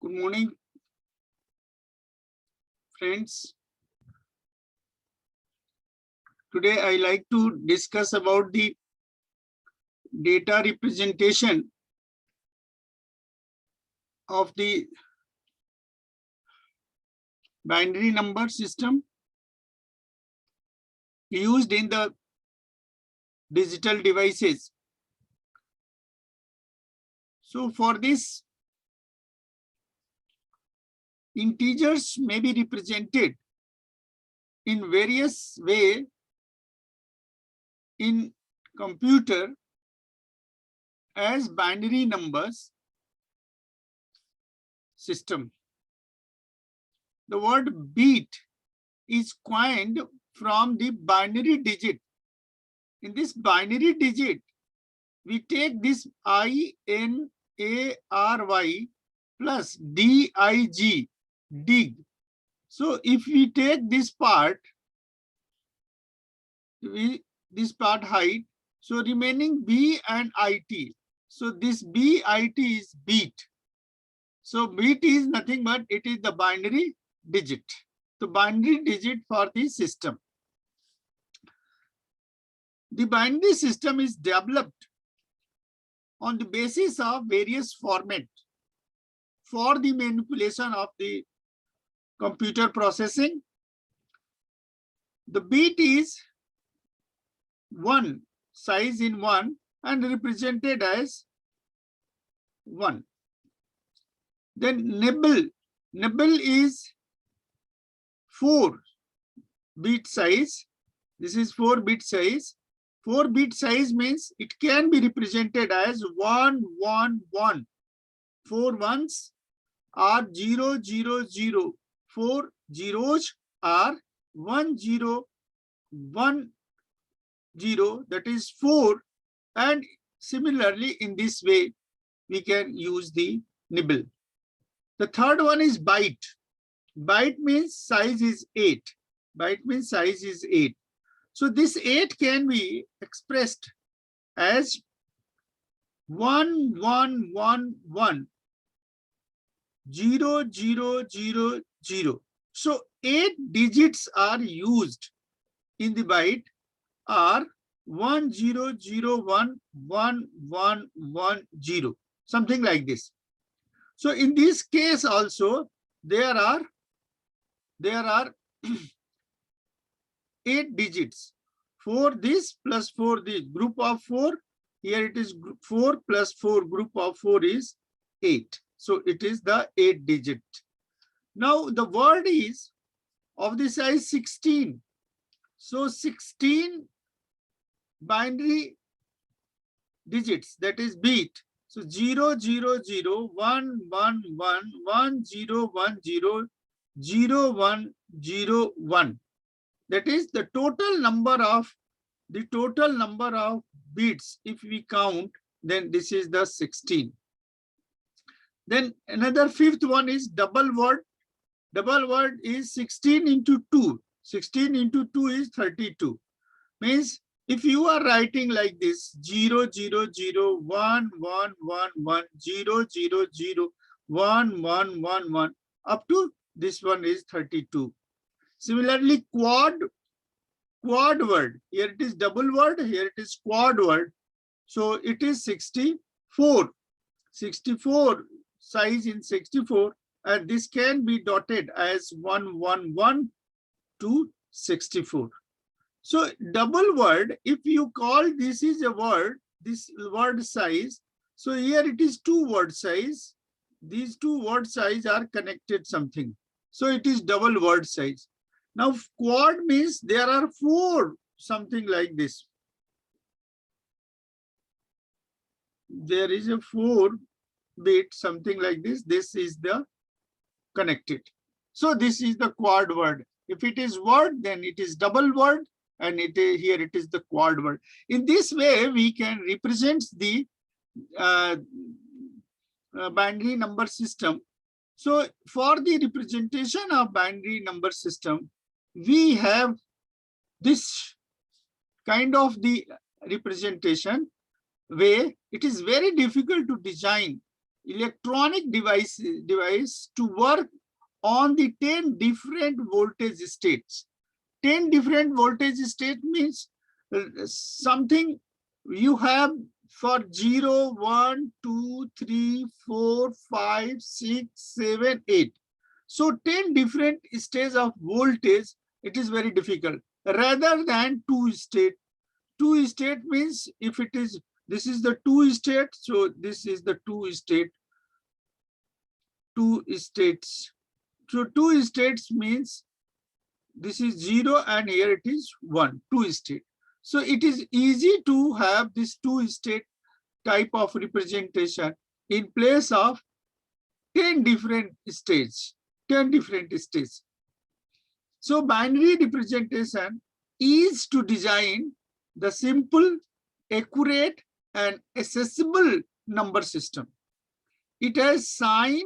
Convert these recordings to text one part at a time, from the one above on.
Good morning, friends. Today I like to discuss about the data representation of the binary number system used in the digital devices. So for this, integers may be represented in various ways in computer as binary numbers system. The word bit is coined from the binary digit. In this binary digit, we take this INARY plus DIG, dig. So if we take this part, this part height, so remaining B and IT. So this BIT is bit. So bit is nothing but it is the binary digit. The binary digit for the system. The binary system is developed on the basis of various formats for the manipulation of the computer processing. The bit is one size in 1 and represented as 1. Then nibble is 4 bit size. This is 4 bit size. 4 bit size means it can be represented as 1 1 1. 4 ones are 0 0 0. 4 zeros are 1 0 1 0, that is 4, and similarly in this way we can use the nibble. The third one is byte. Byte means size is 8. Byte means size is 8. So this 8 can be expressed as 1 1 1 1 0 0 0 0. So 8 digits are used in the byte are 1 0 0 1 1 1 1 0, something like this. So in this case also there are 8 digits. 4 this plus 4 this, group of 4. Here it is 4 plus 4, group of 4 is 8. So it is the 8 digit. Now the word is of the size 16. So 16 binary digits, that is bit. So 0 0 0 1 1 1 1 0 1 0 0 1 0 1. That is the total number of bits. If we count, then this is the 16. Then another fifth one is double word. Double word is 16 into 2. 16 into 2 is 32. Means if you are writing like this 0 0 0 1 1 1 1 0 0 0 1 1 1 1 up to this one is 32. Similarly, quad word. Here it is double word, here it is quad word. So it is 64. 64 size in 64, and this can be dotted as 111 to 64. So double word, if you call this is a word, this word size, so here it is 2 word size. These 2 word size are connected something. So it is double word size. Now quad means there are 4, something like this. There is a 4 bit, something like this. This is the connected. So this is the quad word. If it is word, then it is double word, and here it is the quad word. In this way, we can represent the binary number system. So for the representation of binary number system, we have this kind of the representation way. It is very difficult to design electronic device to work on the 10 different voltage states. 10 different voltage state means something you have for 0, 1, 2, 3, 4, 5, 6, 7, 8. So 10 different states of voltage, it is very difficult. Rather than 2 state. 2 state means if it is, this is the 2 state, so this is the 2 state. 2 states. So 2 states means this is 0 and here it is 1, 2 state. So it is easy to have this 2 state type of representation in place of 10 different states, 10 different states. So binary representation is to design the simple, accurate, and accessible number system. It has sign.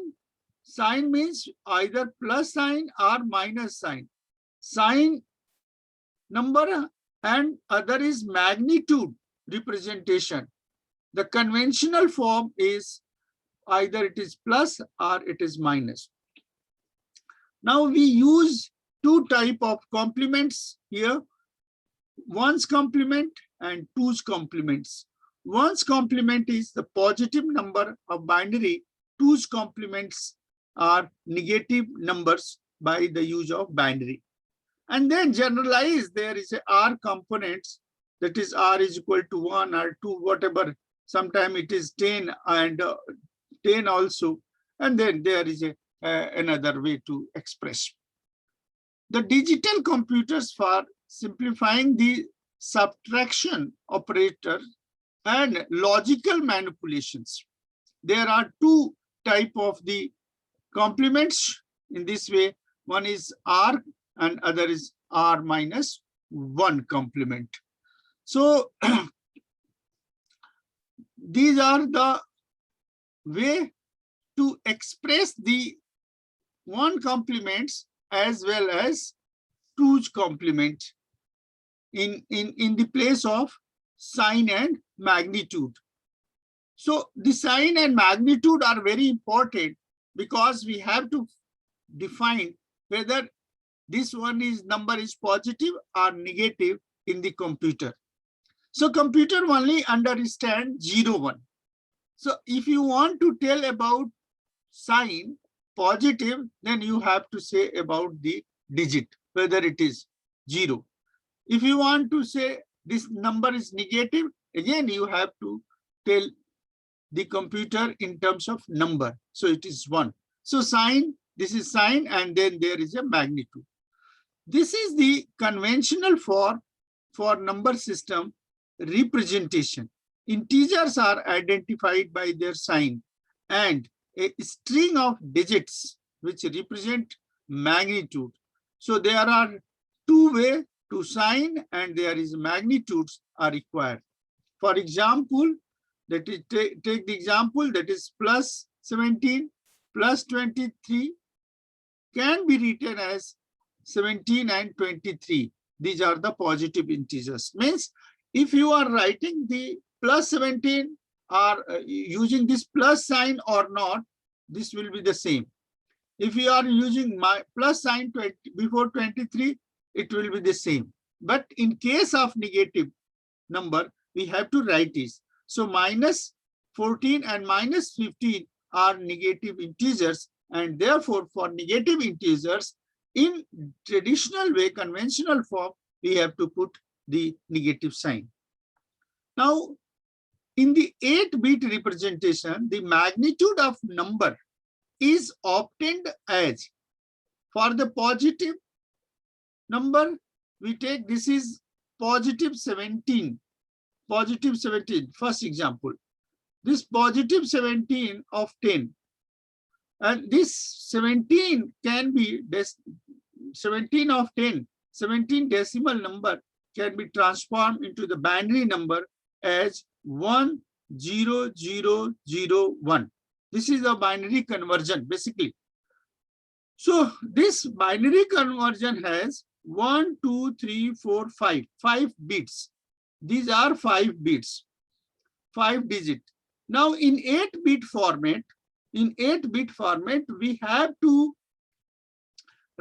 Sign means either plus sign or minus sign. Sign number and other is magnitude representation. The conventional form is either it is plus or it is minus. Now we use two type of complements here. One's complement and two's complements. One's complement is the positive number of binary. Two's complements are negative numbers by the use of binary. And then generalize, there is a R components, that is R is equal to 1 or 2, whatever. Sometimes it is 10 and 10 also. And then there is another way to express. The digital computers for simplifying the subtraction operator and logical manipulations. There are two type of the complements in this way. One is R and other is R minus 1 complement. So these are the way to express the one complements as well as two's complement in the place of sign and magnitude. So the sign and magnitude are very important because we have to define whether this one is number is positive or negative in the computer. So computer only understand 0, 1. So if you want to tell about sign positive, then you have to say about the digit, whether it is 0. If you want to say this number is negative, again you have to tell the computer in terms of number. So it is 1. So sign, this is sign, and then there is a magnitude. This is the conventional for number system representation. Integers are identified by their sign and a string of digits which represent magnitude. So there are two ways to sign and there is magnitudes are required. For example, that is take the example that is plus 17 plus 23 can be written as 17 and 23. These are the positive integers. Means if you are writing the plus 17 or using this plus sign or not, this will be the same. If you are using my plus sign 20 before 23, it will be the same. But in case of negative number, we have to write this. So minus 14 and minus 15 are negative integers, and therefore for negative integers in traditional way, conventional form, we have to put the negative sign. Now, in the 8-bit representation, the magnitude of number is obtained as, for the positive number, we take this is positive 17. Positive 17, first example. This positive 17 of 10. And this 17 can be 17 of 10, 17 decimal number can be transformed into the binary number as 10001. This is a binary conversion basically. So this binary conversion has 1, 2, 3, 4, 5 bits. These are 5 bits, 5 digit. Now in 8-bit format, in 8-bit format, we have to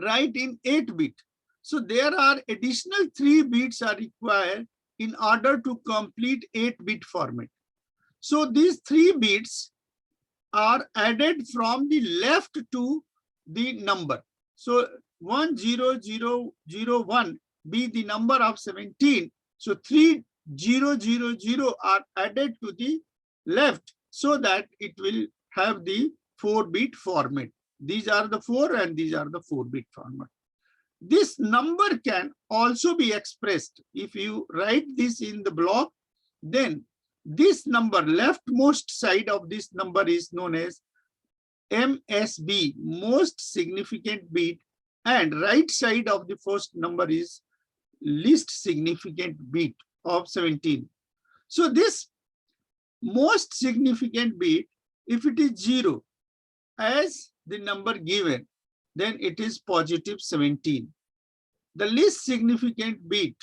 write in 8-bit. So there are additional 3 bits are required in order to complete 8-bit format. So these 3 bits are added from the left to the number. So 10001 be the number of 17. So 3000 are added to the left so that it will have the 4-bit format. These are the 4 and these are the 4-bit format. This number can also be expressed. If you write this in the block, then this number, leftmost side of this number is known as MSB, most significant bit, and right side of the first number is least significant bit of 17. So this most significant bit, if it is 0 as the number given, then it is positive 17. The least significant bit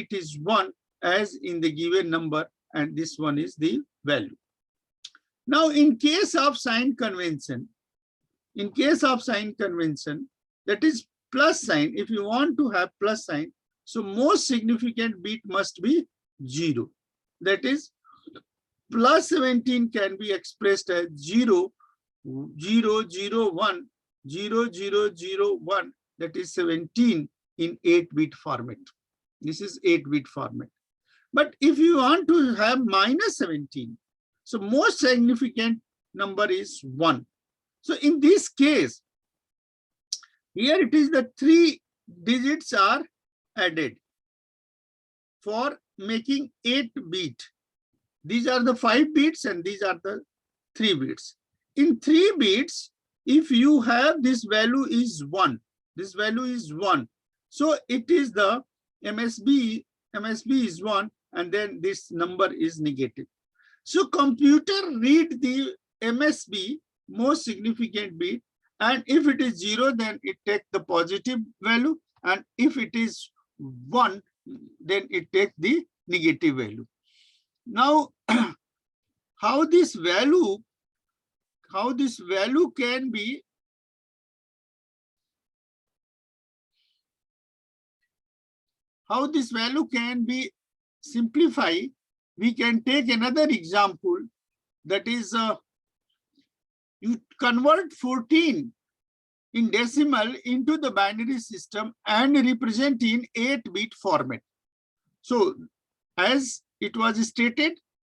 is 1 as in the given number, and this one is the value. Now, in case of sign convention, that is plus sign, if you want to have plus sign, so most significant bit must be 0. That is, plus 17 can be expressed as 0, 0, 0, 1, 0, 0, 0, 1, that is 17 in 8-bit format. This is 8-bit format. But if you want to have minus 17, so most significant number is 1. So in this case, here it is the 3 digits are added for making 8-bit. These are the 5 bits and these are the 3 bits. In 3 bits, if you have this value is 1, this value is 1. So it is the MSB is 1, and then this number is negative. So computer read the MSB, most significant bit, and if it is 0, then it takes the positive value, and if it is 1, then it takes the negative value. Now, how this value can be simplified, we can take another example, that is you convert 14 in decimal into the binary system and represent in 8-bit format. So as it was stated,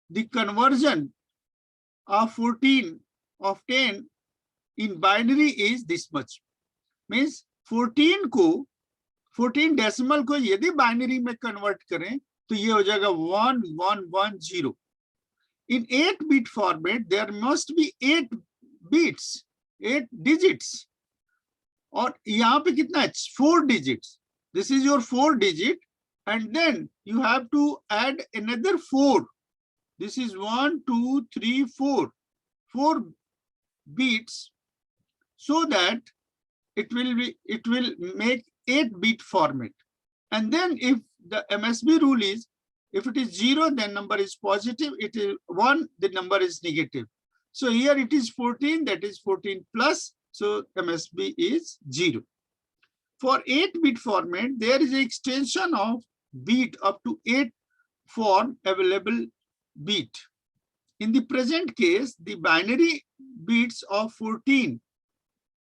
the conversion of 14 of 10 in binary is this much. Means 14 decimal को यदि binary में convert करें तो ये हो जाएगा 1110. In 8-bit format, there must be 8 bits, 8 digits. और यहाँ पे कितना है? 4 digits. This is your 4 digit, and then you have to add another 4. This is 1, 2, 3, 4. 4 bits, so that it will make 8-bit format. And then if the MSB rule is, if it is 0, then number is positive. It is 1, the number is negative. So here it is 14, that is 14 plus. So MSB is 0. For 8-bit format, there is an extension of bit up to 8 form available bit. In the present case, the binary bits of 14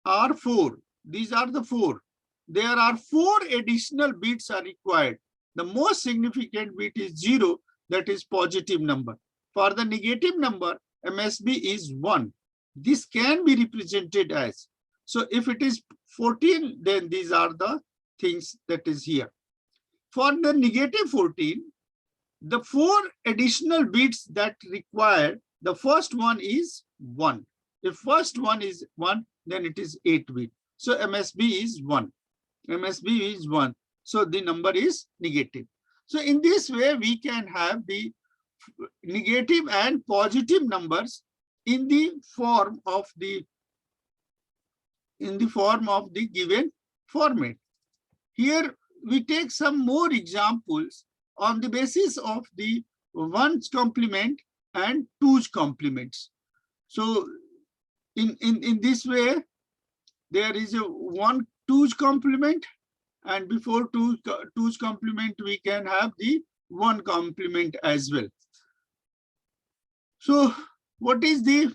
are 4. These are the 4. There are 4 additional bits are required. The most significant bit is 0, that is positive number. For the negative number, MSB is 1. This can be represented as. So if it is 14, then these are the things that is here. For the negative 14, the 4 additional bits that required, the first one is 1. If first one is 1, then it is 8-bit. So MSB is 1. MSB is 1. So the number is negative. So in this way, we can have the negative and positive numbers in the form of the given format. Here we take some more examples on the basis of the 1's complement and 2's complements. So in this way, there is a 1 2's complement, and before 2's complement, we can have the 1 complement as well. So what is the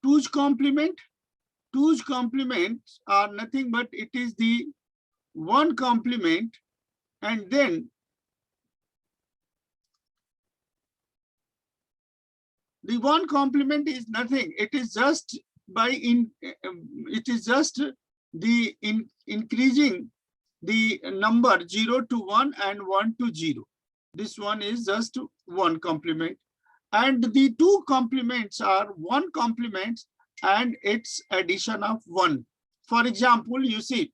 2's complement? 2's complements are nothing but it is the 1 complement, and then the 1 complement is nothing. It is just increasing the number 0 to 1 and 1 to 0. This one is just 1 complement, and the 2 complements are 1 complement and its addition of 1. For example, you see,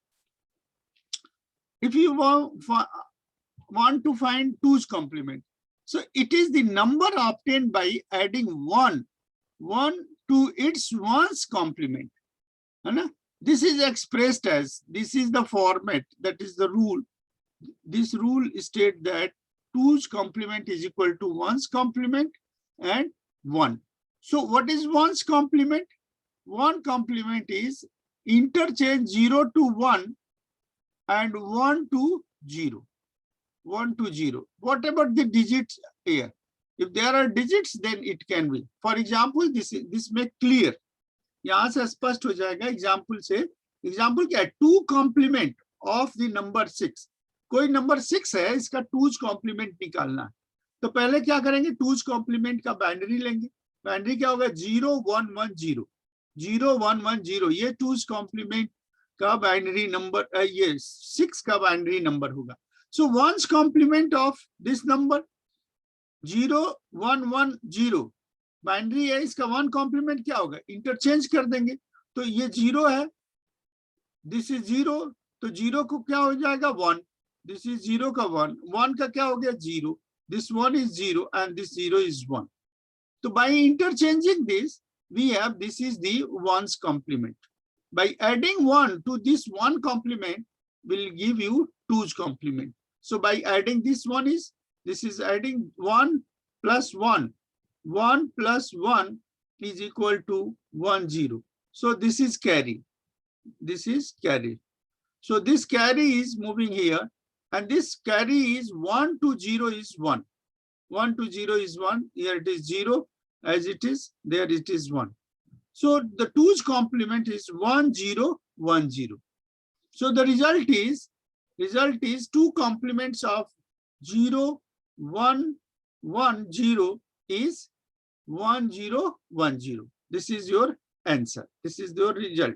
if you want to find 2's complement, so it is the number obtained by adding 1 to its 1's complement. This is expressed as, this is the format, that is the rule. This rule states that 2's complement is equal to 1's complement and 1. So what is 1's complement? 1 complement is interchange 0 to 1 and 1 to 0. 1 to 0. What about the digits here? If there are digits, then it can be. For example, this make clear. यहाँ से स्पष्ट हो जाएगा example से. Example क्या है? 2 complement of the number 6. कोई number 6 है, इसका 2's complement निकालना है. तो पहले क्या करेंगे? 2's complement का बाइनरी लेंगे. बाइनरी क्या होगा? 0 1 1 0. 0 1 1 0. ये 2's complement का बाइनरी नंबर, ये 6 का बाइनरी नंबर होगा. So 1's complement of this number 0 1 1 0 binary है, इसका 1 complement क्या होगा? इंटरचेंज कर देंगे. तो ये 0 है, दिस इज 0, तो 0 को क्या हो जाएगा? 1. दिस इज 0 का 1, 1 का क्या हो गया? 0. This 1 is 0 and this 0 is 1. So by interchanging this, we have, this is the 1's complement. By adding 1 to this 1 complement will give you 2's complement. So by adding this one is, this is adding 1 plus 1. 1 plus 1 is equal to 1 0. So this is carry. This is carry. So this carry is moving here, and this carry is 1 to 0 is 1. 1 to 0 is 1. Here it is 0. As it is, there it is 1. So the 2's complement is 1 0 1 0. So the result is 2 complements of 0 1 1 0 is 1 0 1 0. This is your answer. This is your result.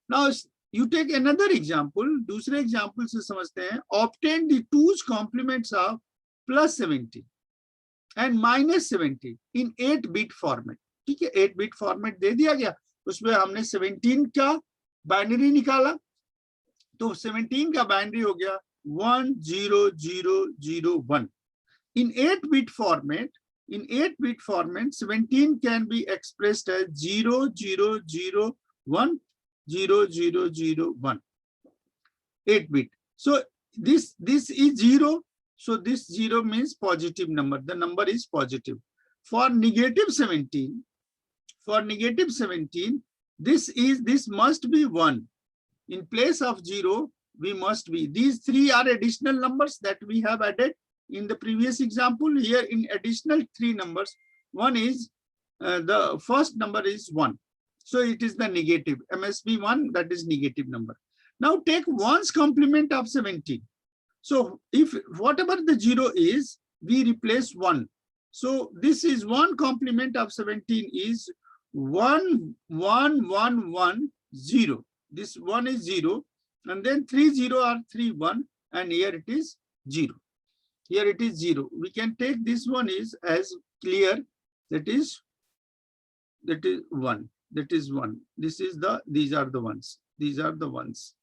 Now you take another example. दूसरे example से समझते हैं. Obtain the 2's complements of plus 17 and minus 17 in 8-bit format. ठीक है, 8-bit format दे दिया गया. उसमें हमने 17 का बाइनरी निकाला. तो 17 का बाइनरी हो गया 1 0 0 0 1. In 8-bit format, 17 can be expressed as 0 0 0 1 0 0 0 1. 8-bit. So this is 0. So this 0 means positive number. The number is positive. For negative 17, this must be 1. In place of 0, we must be. These 3 are additional numbers that we have added in the previous example. Here in additional 3 numbers, one is the first number is 1. So it is the negative. MSB 1, that is negative number. Now take 1's complement of 17. So if whatever the 0 is, we replace 1. So this is 1 complement of 17 is 1 1 1 1 0. This 1 is 0, and then 3 0 are 3 1, and here it is 0. Here it is 0. We can take this one is as clear, that is 1. That is 1. These are the ones. These are the ones.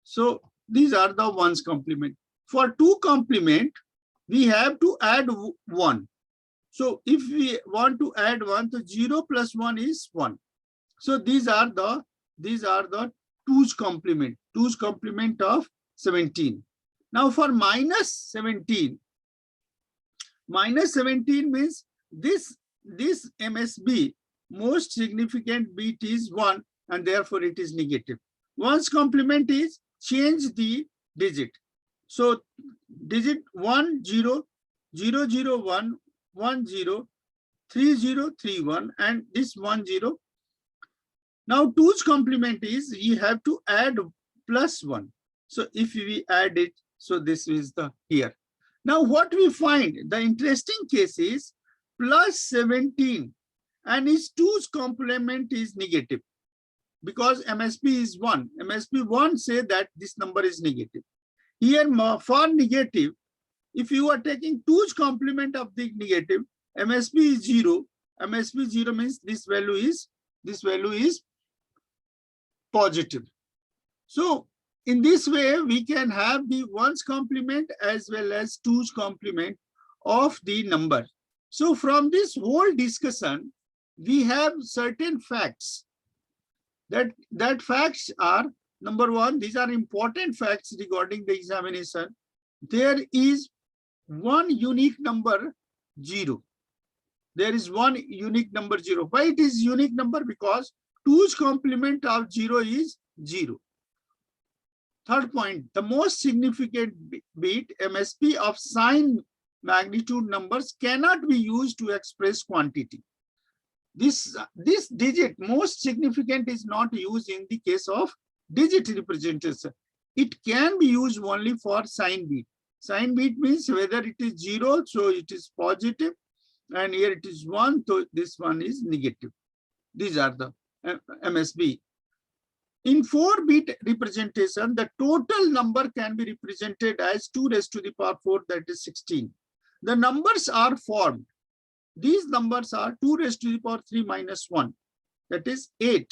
So these are the 1's complement. For 2 complement, we have to add 1. So if we want to add 1, so 0 plus 1 is 1. So these are the 2's complement. 2's complement of 17. Now for minus 17, Minus 17 means this MSB most significant bit is 1 and therefore it is negative. 1's complement is change the digit. So digit 1 0 0 0 1 1 0 3 0 3 1 and this 1 0. Now 2's complement is you have to add plus 1. So if we add it, so this is the here. Now what we find, the interesting case is plus 17 and its 2's complement is negative because MSB is 1. MSB 1 say that this number is negative. Here for negative, if you are taking 2's complement of the negative, MSB is 0. MSB 0 means this value is positive. So in this way, we can have the 1's complement as well as 2's complement of the number. So from this whole discussion, we have certain facts. That facts are, number one, these are important facts regarding the examination. There is one unique number 0. There is one unique number 0. Why it is unique number? Because 2's complement of 0 is 0. Third point, the most significant bit MSB of sign magnitude numbers cannot be used to express quantity. This digit most significant is not used in the case of digit representation. It can be used only for sign bit. Sign bit means whether it is 0, so it is positive, and here it is 1, so this one is negative. These are the MSB. In 4-bit representation, the total number can be represented as 2 raised to the power 4, that is 16. The numbers are formed. These numbers are 2 raised to the power 3 minus 1, that is 8.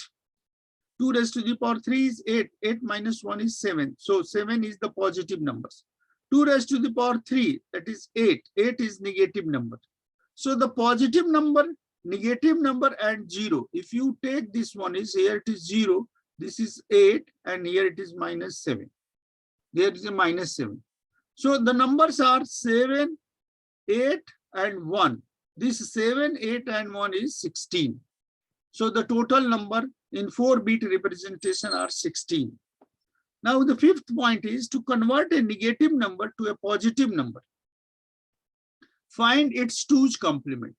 2 raised to the power 3 is 8. 8 minus 1 is 7. So 7 is the positive numbers. 2 raised to the power 3, that is 8. 8 is negative number. So the positive number, negative number, and 0. If you take this one, is here it is 0, this is 8, and here it is minus 7. There is a minus 7. So the numbers are 7, 8, and 1. This 7, 8, and 1 is 16. So the total number in 4-bit representation are 16. Now the fifth point is to convert a negative number to a positive number. Find its 2's complement.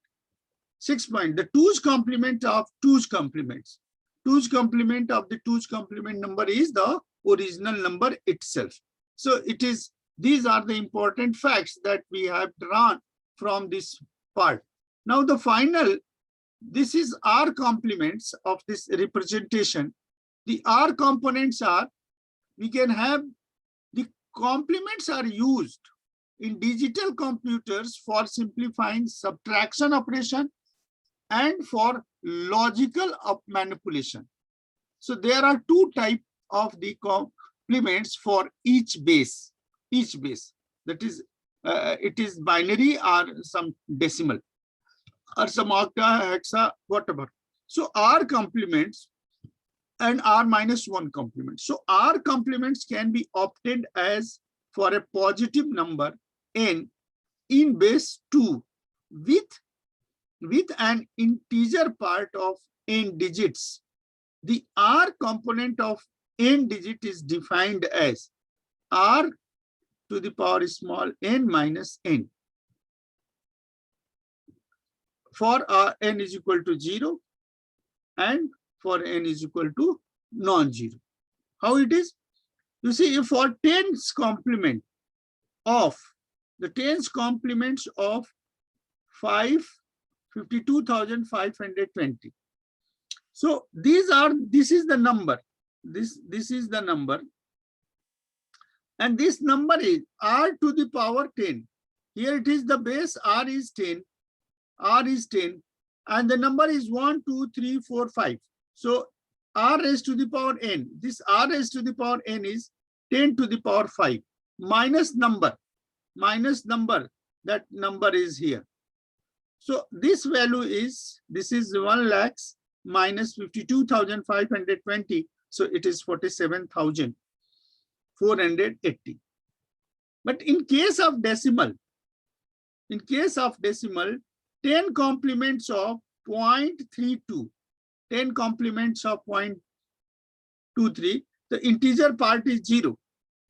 Sixth point, the 2's complement of 2's complements. 2's complement of the 2's complement number is the original number itself. So it is, these are the important facts that we have drawn from this part. Now the final, this is R complements of this representation. The R components are, we can have, the complements are used in digital computers for simplifying subtraction operation and for logical manipulation. So there are 2 types of the complements for each base. That is, it is binary or some decimal or some octa, hexa, whatever. So R complements and R minus 1 complement. So R complements can be obtained as for a positive number n in base 2 with an integer part of n digits. The R component of n digit is defined as R to the power small n minus n. For n is equal to 0 and for n is equal to non-zero. How it is? You see, for 10's complement of the 10's complements of 52,520. So this is the number. This is the number. And this number is R to the power 10. Here it is the base, R is 10. R is 10. And the number is 1, 2, 3, 4, 5. So R raised to the power n. This R raised to the power n is 10 to the power 5. Minus number. That number is here. So this value is, this is 1 lakhs minus 52,520. So it is 47,480. But in case of decimal, In case of decimal, 10 complements of 0.32, 10 complements of 0.23, the integer part is 0.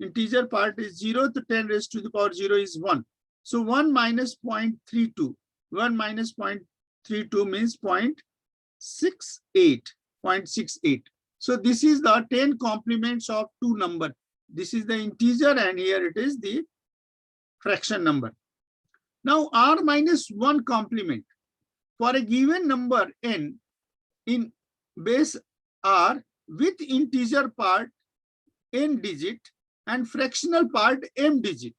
Integer part is 0, the 10 raised to the power 0 is 1. So 1 minus 0.32, 1 minus 0.32 means 0.68. So this is the 10 complements of two number. This is the integer and here it is the fraction number. Now r minus 1 complement. For a given number n in base r with integer part n digit and fractional part m digit,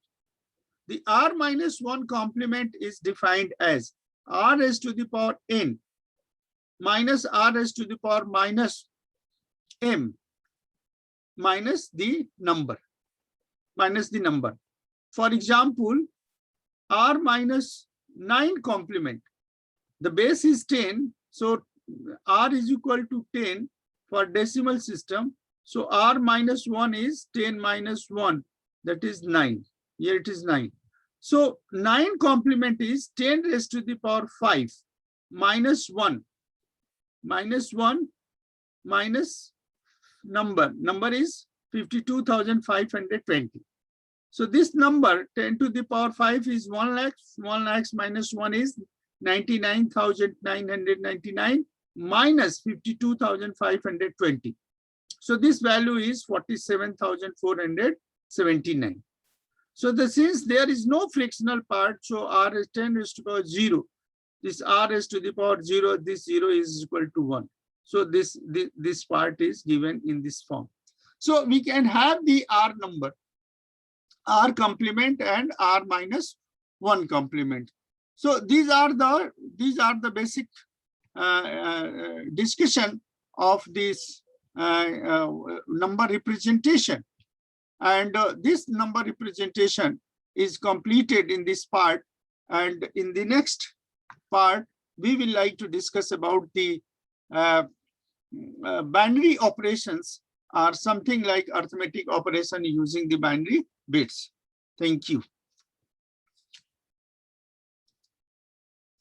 the r minus 1 complement is defined as r raised to the power n minus r raised to the power minus m minus the number. For example, r minus 9 complement. The base is 10, so r is equal to 10 for decimal system. So r minus 1 is 10 minus 1, that is 9. Here it is 9. So 9 complement is 10 raised to the power 5 minus 1 minus number is 52,520. So this number 10 to the power 5 is 1 lakh. 1 lakh minus 1 is 99,999 minus 52,520. So this value is 47,479. So since there is no fractional part, so r is 10 raised to the power 0. This r is to the power 0, this 0 is equal to 1. So this part is given in this form. So we can have the r number, r complement and r minus 1 complement. So these are the basic discussion of this number representation. And this number representation is completed in this part. And in the next part, we will like to discuss about the binary operations, or something like arithmetic operation using the binary bits. Thank you.